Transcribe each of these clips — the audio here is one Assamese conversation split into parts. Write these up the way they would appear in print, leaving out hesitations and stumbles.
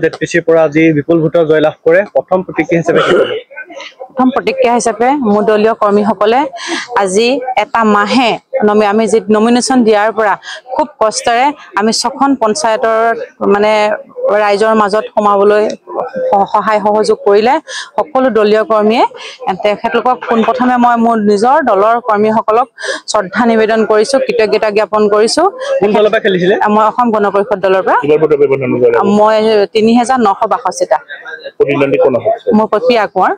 জেডপিচিৰ পৰা আজি বিপুল ভোটৰ জয়লাভ কৰে প্ৰথম প্ৰতিক্ৰিয়া হিচাপে প্ৰথম প্ৰতিক্ৰিয়া হিচাপে মোৰ দলীয় কৰ্মীসকলে আজি এটা মাহে আমি যে নমিনেশ্যন দিয়াৰ পৰা খুব কষ্টেৰে আমি 6খন পঞ্চায়তৰ মানে ৰাইজৰ মাজত সোমাবলৈ সহায় সহযোগ কৰিলে সকলো দলীয় কৰ্মীয়ে তেখেতলোকক পোনপ্ৰথমে মই মোৰ নিজৰ দলৰ কৰ্মীসকলক শ্ৰদ্ধা নিবেদন কৰিছো কৃতজ্ঞতা জ্ঞাপন কৰিছো মই অসম গণ পৰিষদ দলৰ পৰা মই 3962টা মোৰ প্ৰক্ৰিয়া কোঁৱৰ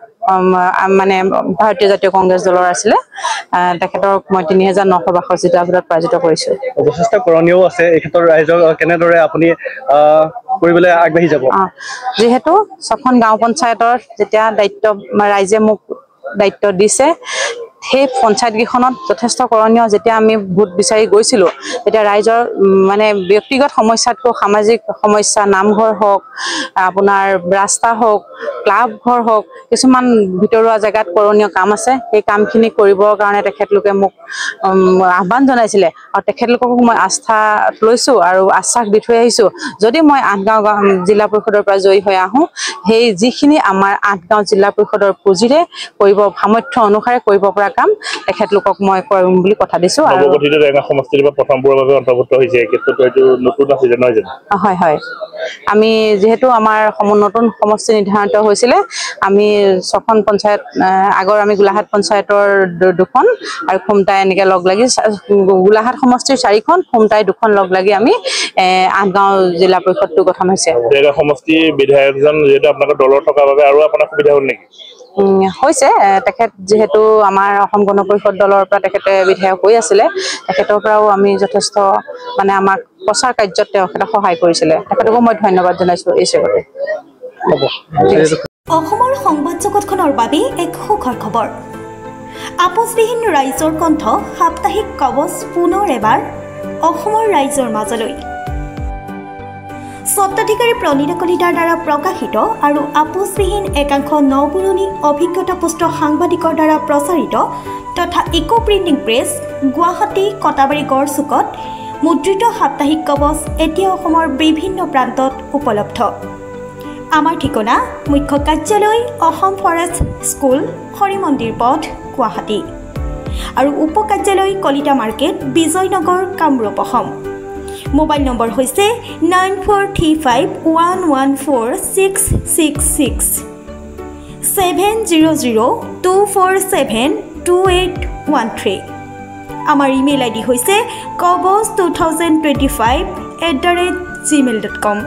মানে ভাৰতীয় জাতীয় কংগ্ৰেছ দলৰ আছিলে তেখেতক মই 3962টা ভোটত পৰাজিত কৰিছো যথেষ্ট কৰণীয় আছে এই ক্ষেত্ৰত ৰাইজক কেনেদৰে আপুনি কৰিবলৈ আগবাঢ়ি যাব যেহেতু 6খন গাঁও পঞ্চায়তৰ যেতিয়া দায়িত্ব ৰাইজে মোক দায়িত্ব দিছে সেই পঞ্চায়ত গিখনত যথেষ্ট কৰণীয় যেতিয়া আমি ভোট বিচাৰি গৈছিলো তেতিয়া ৰাইজৰ মানে ব্যক্তিগত সমস্যাতকৈ সামাজিক সমস্যা নামঘৰ হওক আপোনাৰ ৰাস্তা হওক ক্লাব ঘৰ হওক কিছুমান ভিতৰুৱা জায়গাত কৰণীয় কাম আছে সেই কামখিনি কৰিবৰ কাৰণে তেখেতলোকে মোক আহ্বান জনাইছিলে আৰু তেখেতলোকক মই আস্থা লৈছো আৰু আশ্বাস দি থৈ আহিছো যদি মই আঠগাঁও জিলা পৰিষদৰ পৰা জয়ী হৈ আহো সেই যিখিনি আমাৰ আঠগাঁও জিলা পৰিষদৰ পুঁজিৰে কৰিব সামৰ্থ্য অনুসাৰে কৰিব পৰা কাম তেখেতলোকক মই কৰিম বুলি কথা দিছো আৰু নৱগঠিত ৰেঙা সমষ্টিৰ পৰা প্ৰথমবাৰৰ বাবে অন্তৰ্ভুক্ত হৈছে ক্ষেত্ৰটো এইটো নতুন আছে নহয় জানো হয় হয় আমি যেহেতু আমাৰ নতুন সমষ্টি নিৰ্ধাৰিত হৈছিলে আমি 6খন পঞ্চায়ত আগৰ আমি গোলাঘাট পঞ্চায়তৰ 2খন আৰু খুমটাই এনেকৈ লগ লাগি গোলাঘাট সমষ্টিৰ 4খন খুমটাই 2খন লগ লাগি আমি আঠগাঁও জিলা পৰিষদটো গঠন হৈছে ৰেঙা সমষ্টিৰ বিধায়কজন যেটা আপোনালোকৰ দলৰ থকা বাবে আৰু আপোনাৰ সুবিধা হ'ল নেকি হৈছে তেখেত যেহেতু আমাৰ অসম গণ পৰিষদ দলৰ পৰা তেখেতে বিধায়ক হৈ আছিলে তেখেতৰ পৰাও আমি যথেষ্ট মানে আমাক প্ৰচাৰ কাৰ্যত তেখেতে সহায় কৰিছিলে তেখেতকো মই ধন্যবাদ জনাইছো এই সেৱাতে অসমৰ সংবাদ জগতখনৰ বাবে এক সুখৰ খবৰ আপোচবিহীন ৰাইজৰ কণ্ঠ সাপ্তাহিক কবচ পুনৰ এবাৰ অসমৰ ৰাইজৰ মাজলৈ স্বত্বাধিকাৰী প্ৰণীতা কলিতাৰ দ্বাৰা প্ৰকাশিত আৰু আপোচবিহীন একাংশ নপুৰণি অভিজ্ঞতাপুষ্ট সাংবাদিকৰ দ্বাৰা প্ৰচাৰিত তথা eco printing press Guwahati Katabari গড়চুকত মুদ্ৰিত সাপ্তাহিক কবচ এতিয়া অসমৰ বিভিন্ন প্ৰান্তত উপলব্ধ আমাৰ ঠিকনা মুখ্য কাৰ্যালয় অসম ফৰেষ্ট স্কুল হৰি মন্দিৰ পথ গুৱাহাটী আৰু উপ কাৰ্যালয় Kalita market Bijoynagar Kamrup Assam mobile number হৈছে 9435114666 70024728813 আমাৰ ইমেইল আইডি হৈছে kobos2025@gmail.com